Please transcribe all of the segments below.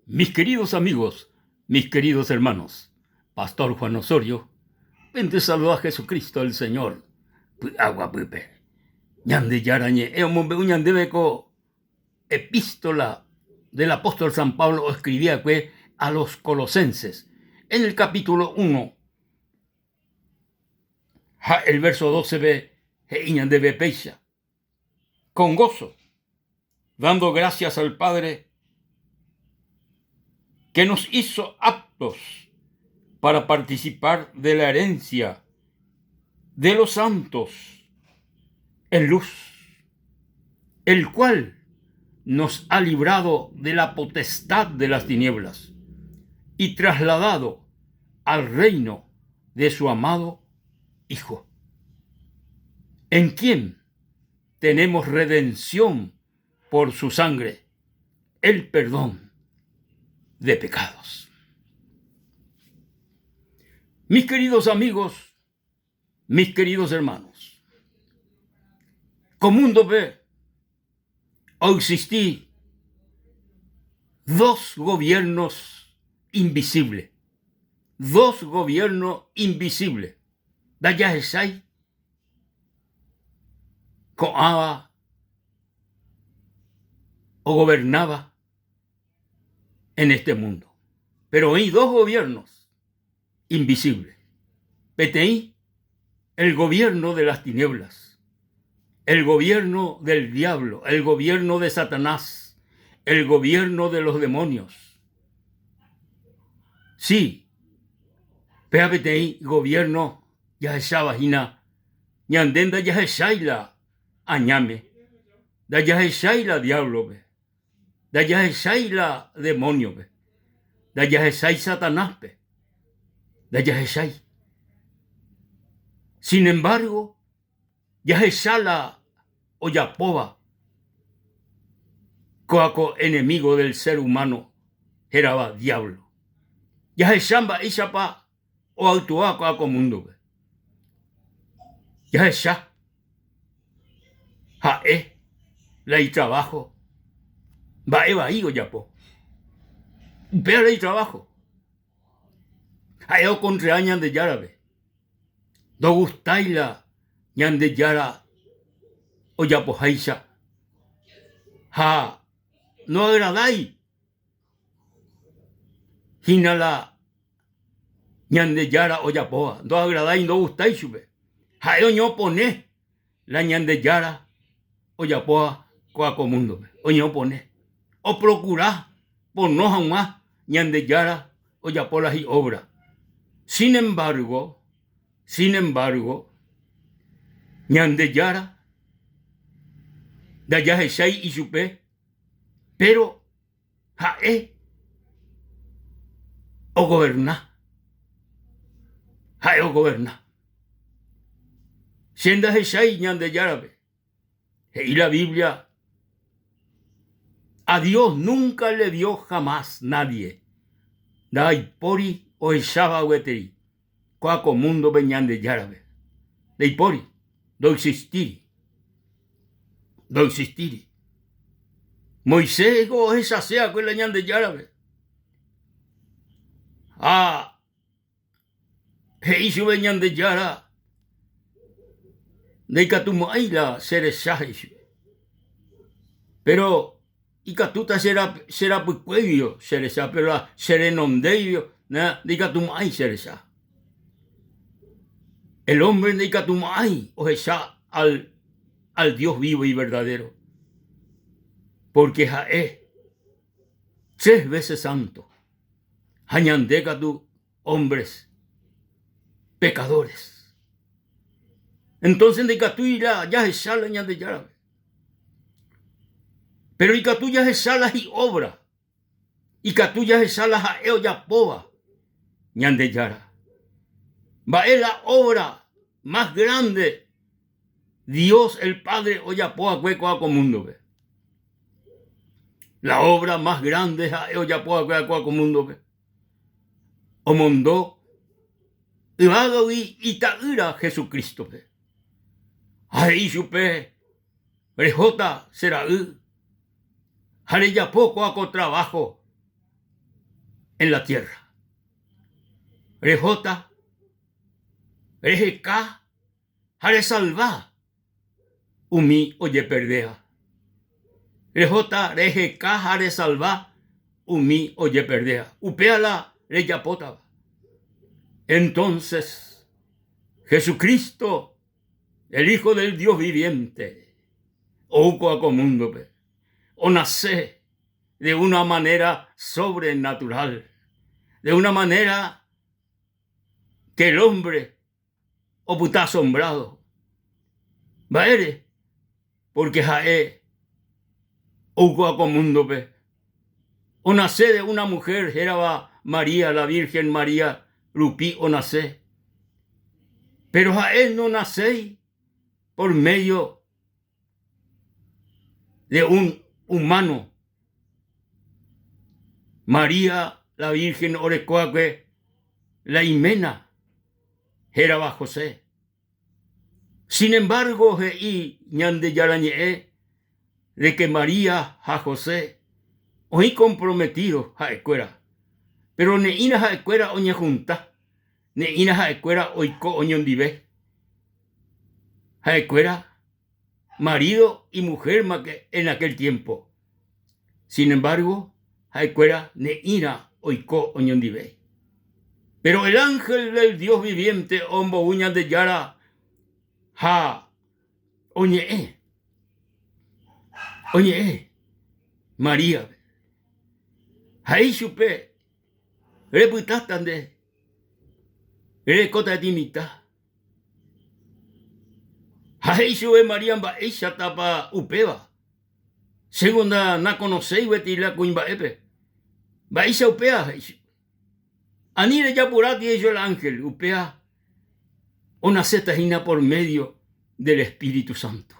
Mis queridos amigos, mis queridos hermanos, Pastor Juan Osorio, vente saluda a Jesucristo el Señor. Agua pupe. Ñande yarañe, ñande beco epístola del apóstol San Pablo escribía a los colosenses. En el capítulo 1, el verso 12 ve, ñande be peisha, con gozo, dando gracias al Padre que nos hizo aptos para participar de la herencia de los santos en luz, el cual nos ha librado de la potestad de las tinieblas y trasladado al reino de su amado Hijo, en quien tenemos redención por su sangre, el perdón de pecados. Mis queridos amigos, mis queridos hermanos, Comundo ve, existí dos gobiernos invisibles. Dos gobiernos invisibles. Daya esai, coaba o gobernaba en este mundo. Pero hay dos gobiernos invisibles. PTI, el gobierno de las tinieblas, el gobierno del diablo, el gobierno de Satanás, el gobierno de los demonios. Sí, PTI, gobierno ya esa vagina, ñandenda ya esaila añame, da ya esaila diablo, da ya esaila demonio, da ya esai Satanás, da ya esai. Sin embargo, ya esala o yapoba, coaco enemigo del ser humano, era diablo. Ya esamba isapa o autua coaco mundo. Ya esa, jae, la y trabajo, va eva higo yapo. Pero y trabajo. Jaeo contra ñande yarabe. Do gustaila ñande yara o yapo jaisa. Ja, no agradáis. Hinala ñande yara o yapoa. No agradáis, no gustáis sube. Jaeo ño pone la ñande yara o yapoa coaco mundo. O ño pone. O procurá por no jamás ñande yara o yapola y obra. Sin embargo, ñande yara, da ya esai y supe, pero jae o goberná. Jae o goberná. Sienda esai ñande yarabe. Y la Biblia, a Dios nunca le dio jamás nadie. Dai pori o esaba weteri. Coaco mundo beñande yarabe. Dei pori, do existiri. Do existiri. Moisés go esa sea con la ñande yarabe. Ah, heisu beñande yara. De catumo aila seresaje. Pero y catuta será puequio seresa, pero serenondeio, na de catumo ai seresa. El hombre de Catumay o esa al Dios vivo y verdadero. Porque jae 3 veces santo. Hañandecatu hombres pecadores. Entonces de Catuira ya es sala ñande yarabe. Pero y Catu ya es sala y obra. Y Catu ya es sala jaeo ya poba ñande yara. Va es la obra más grande. Dios el Padre oyapoa cuecoa comundo. La obra más grande es oyapoa cuecoa comundo. O mondó. Y vago y itaira Jesucristo. Ahí supe. Rejota será. Jare ya poco hago trabajo. en la tierra. Rejota, rejeca, hare salva, umi oye perdea. Rejota, rejeca, hare salva, umi oye perdea. Upeala reyapota. Entonces, Jesucristo, el Hijo del Dios viviente, ouco acomundo, o nace de una manera sobrenatural, de una manera que el hombre está asombrado. Vaere, porque jae ouco acomundo, o nace de una mujer, era María, la Virgen María, Lupi o nace. Pero a él no nace por medio de un humano. María, la Virgen Orecoaque, la Imena, era José. Sin embargo, y ñande yarañe de que María a José hoy comprometido a escuela. Pero ne ina a escuela oña junta, ne ina a escuela oiko oñondive. A escuela marido y mujer en aquel tiempo. Sin embargo, a escuela ne ina oiko oñondive. Pero el ángel del Dios viviente, ombo uña de yara, ha oñe María. Ahí supe, reputastande, recota timita. Ahí sube María ella tapa upeva. Segunda na conocéis betila cuimba epe. Baisa upea. Anire ya purati ello el ángel upea. Una cetajina por medio del Espíritu Santo.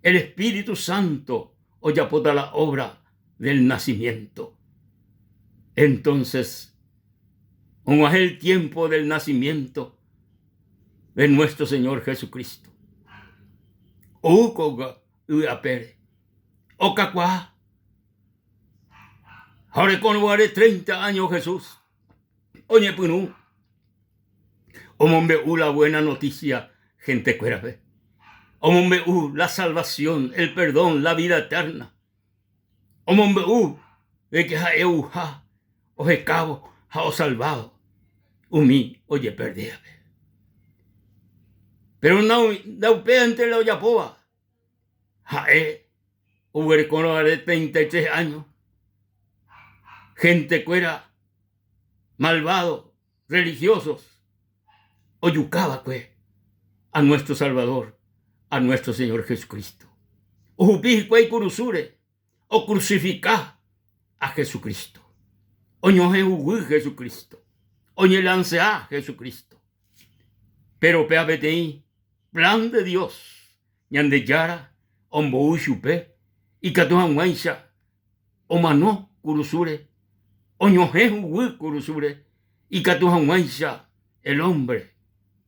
El Espíritu Santo oyapota la obra del nacimiento. Entonces, como es el tiempo del nacimiento de nuestro Señor Jesucristo. Ucoga uapere. Ocacua. Ahora con 30 años Jesús. Oye punú. Omombe la buena noticia, gente cuerabe. Omombe la salvación, el perdón, la vida eterna. Omombe de que ha euja, o he cabo, ha o salvado. Umi, oye perdíame. Pero no, da upea entre la oyapoa. Jae, hubo con 33 años. Gente cuera, malvado, religiosos. Oyucaba, a nuestro Salvador, a nuestro Señor Jesucristo. Ujupi, curusure, o crucificar a Jesucristo. Oñoje Jesucristo. Oñe lance a Jesucristo. Pero peabetei, plan de Dios, ñande yara, ombo uchupe, y catuan guaisha, o mano curusure, oñoje curusure, y catuan guaisha, el hombre.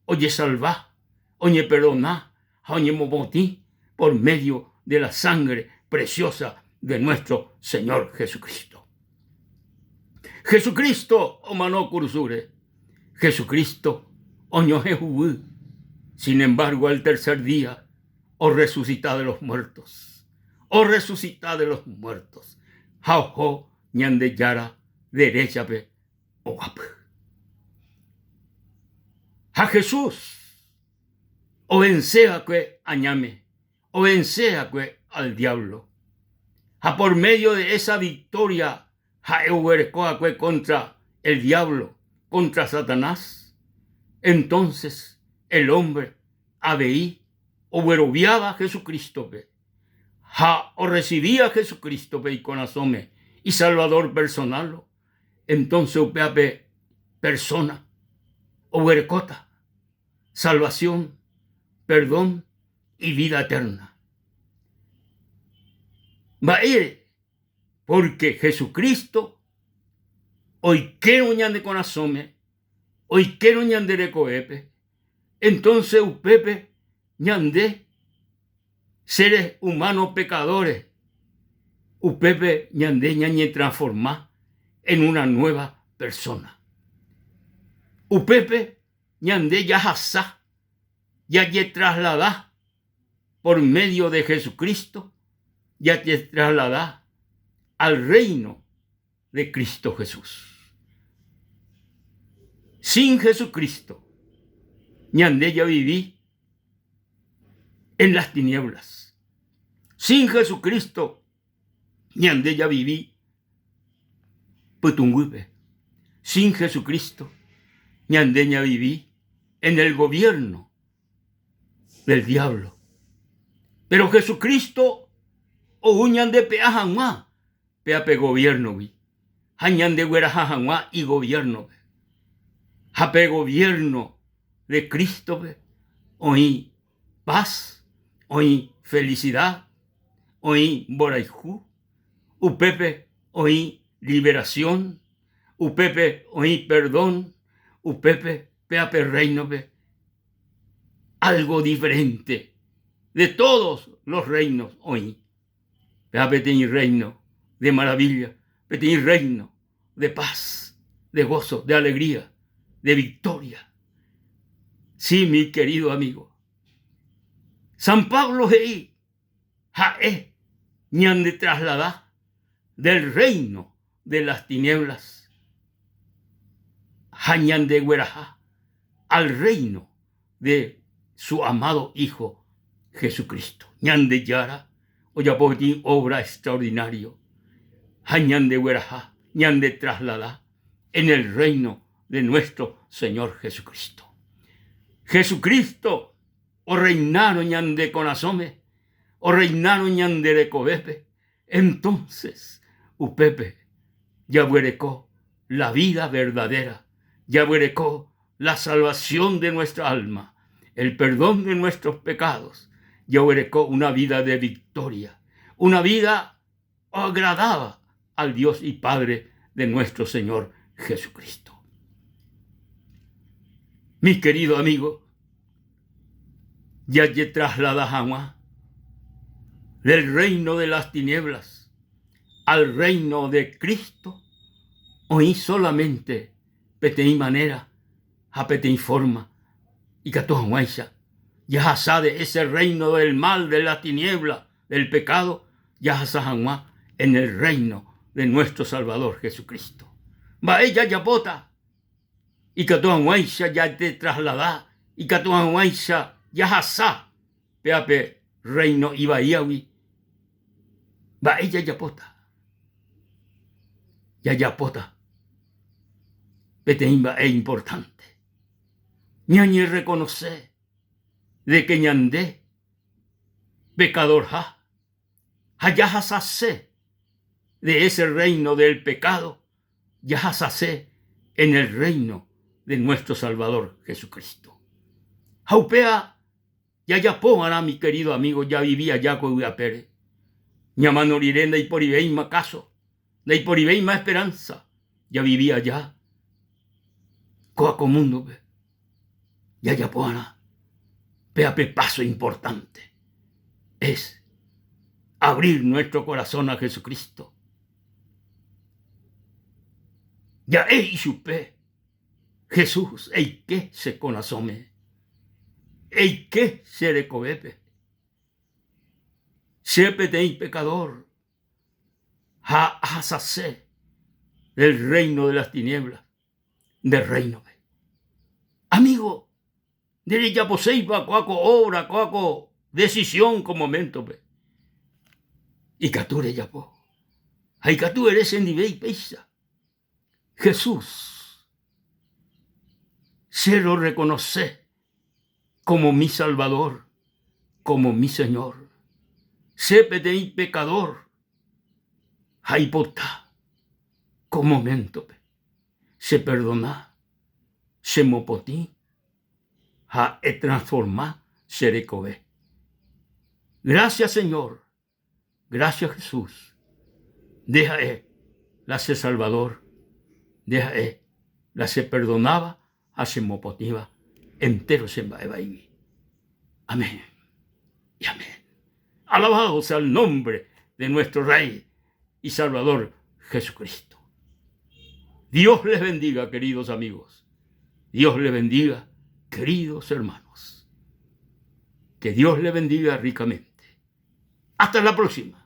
Oye salva, oye perdona, oye mobotí, por medio de la sangre preciosa de nuestro Señor Jesucristo. Jesucristo, o mano curusure, Jesucristo, oño Jehu. Sin embargo, al tercer día, o resucita de los muertos, o resucita de los muertos. Jaujo, ñande yara, derechape, o guap. A Jesús, o vencea que añame, o vencea que al diablo. A por medio de esa victoria, a euercoa que contra el diablo, contra Satanás, entonces el hombre abeí o veroviaba a Jesucristo, o recibía a Jesucristo y con asome y salvador personal, entonces upeape persona o vercota. Salvación, perdón y vida eterna. Va a ir porque Jesucristo hoy quiero ñande con asome, hoy quiero ñande recoepe, entonces upepe ñande seres humanos pecadores, upepe ñande ñañe transformar en una nueva persona. Upepe ñande yahasá, ya te trasladá por medio de Jesucristo, ya te trasladá al reino de Cristo Jesús. Sin Jesucristo, ñande ya viví en las tinieblas. Sin Jesucristo, ñande ya viví putunguipe. Sin Jesucristo, ñande ya viví en el gobierno del diablo. Pero Jesucristo, o uñande peajanguá, peape gobierno, vi. Hañande güerajajanguá y gobierno, jape gobierno de Cristo, oí paz, oí felicidad, oí boraijú, upepe oí liberación, upepe oí perdón, upepe peape reino, algo diferente de todos los reinos oí. Peape teñi reino de maravilla, teñi reino de paz, de gozo, de alegría, de victoria. Sí, mi querido amigo. San Pablo heí, jae, ñande trasladá del reino de las tinieblas, jañande güerajá, al reino de su amado Hijo Jesucristo. Ñande yara, oyapoti obra extraordinario, jañande güerajá, ñande trasladá en el reino de nuestro Señor Jesucristo. Jesucristo, o reinaron ñande conasome, o reinaron ñande de cobepe. Entonces, upepe, ya huerecó la vida verdadera, ya huerecó la salvación de nuestra alma, el perdón de nuestros pecados, ya huerecó una vida de victoria, una vida agradada al Dios y Padre de nuestro Señor Jesucristo. Mi querido amigo, ya te trasladas a del reino de las tinieblas al reino de Cristo, oí solamente peteí manera, a peteí forma, y catojuaisa, ya sabe ese reino del mal, de la tiniebla, del pecado, ya sajanguá en el reino de nuestro Salvador Jesucristo. Va ella ya bota, y catojuaisa ya te trasladá, y catojuaisa ya sa, peape reino ibaiawi, va ella ya pota. Ya pota. Peteimba es importante. Ñañe reconoce de que ñandé, pecador ja, ya sase de ese reino del pecado, ya sase en el reino de nuestro Salvador Jesucristo. Jaupea, ya póngala, mi querido amigo, ya vivía ya con Pérez. Ñamano lirenda y por ibeima caso, de por ibeima esperanza, ya vivía ya. Coaco mundo, ya póngala. Peape paso importante es abrir nuestro corazón a Jesucristo. Ya ei chupe Jesús, ei que se conasome, ei que se recobepe, sepe tei pecador, ha asase del reino de las tinieblas, del reino. Amigo, de ya poseiva coaco obra, coaco decisión con momento, y cature ya po, hay catu eres en nivel peisa. Jesús se lo reconoce como mi Salvador, como mi Señor. Sepe de pecador, hay potá, con momento, se perdona, se mopotí, ha transformá, se recobé. Gracias, Señor. Gracias, Jesús. Deja la se Salvador. Deja la se perdonaba, a se mopotiva, entero se va. Amén. Y amén. Alabado sea el nombre de nuestro Rey y Salvador Jesucristo. Dios les bendiga, queridos amigos. Dios les bendiga, queridos hermanos. Que Dios les bendiga ricamente. Hasta la próxima.